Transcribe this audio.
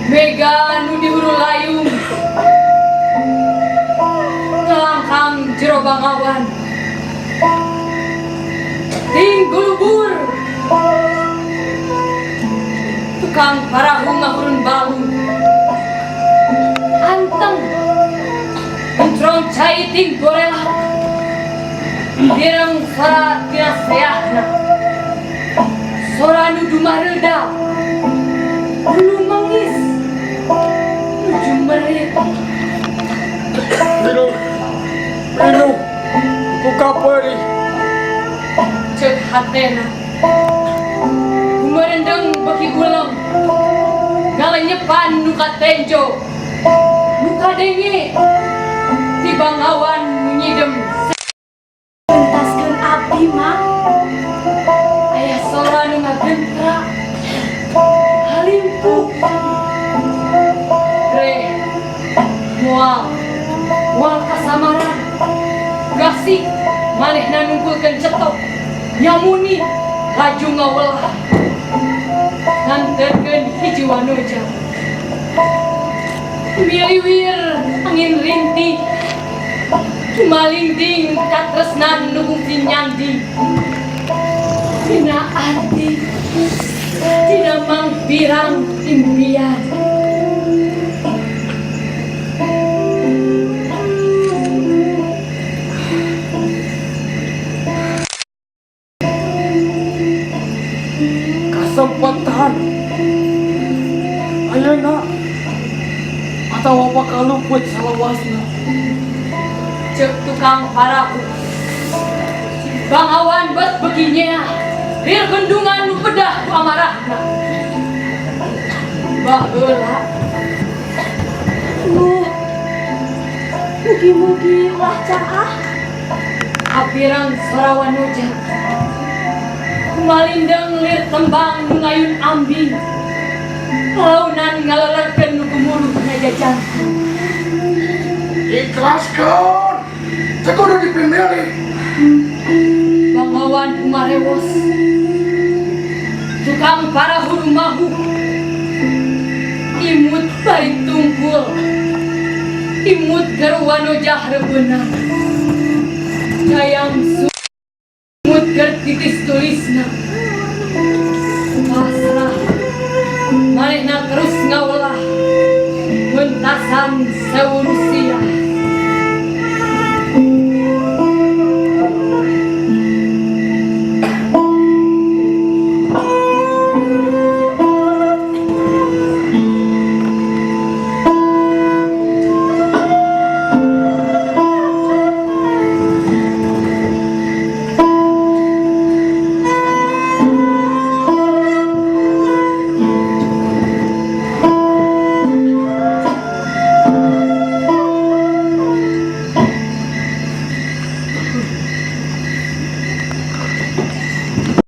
Mega nu di hulu layung ngelangkang jero bangawan ting gulubur tukang parahu ngahurun balu anteng entrong cai ting gorela direng sora tina seahna sora nu dumareda ulu mengis nuju merit minum buka peri cek hatena kumerendeng beki ulang ngalenyepan nuka tenjo nuka denge di bangawan menyidem pentaskeun abdi mah aya sora nu ngagentra halimpuh re mual kasamaran gasik manehna nunggulkeun cetok nyamuni laju ngaweulah nganterkeun hiji wanoja miliwir angin rintih malingding katresnan nu si nyandi dina arti dina mangpirang impian kesempatan ayeuna atawa bakal luput salawasna cek tukang parahu bangawan bet beginya rir bendungan nu pedah ku amarahna baheula mugi-mugi ulah caah apirang sarawanoja malindeng lir tembang nu ngayun ambi launan ngalelerkeun nu gumuluh ngajajan ikhlaskan cek udah dipilih bangawan umarewos tukang parahu rumahu imut bari tungkul imut garwanojah rebeunang ngayang imut ger titis tulisna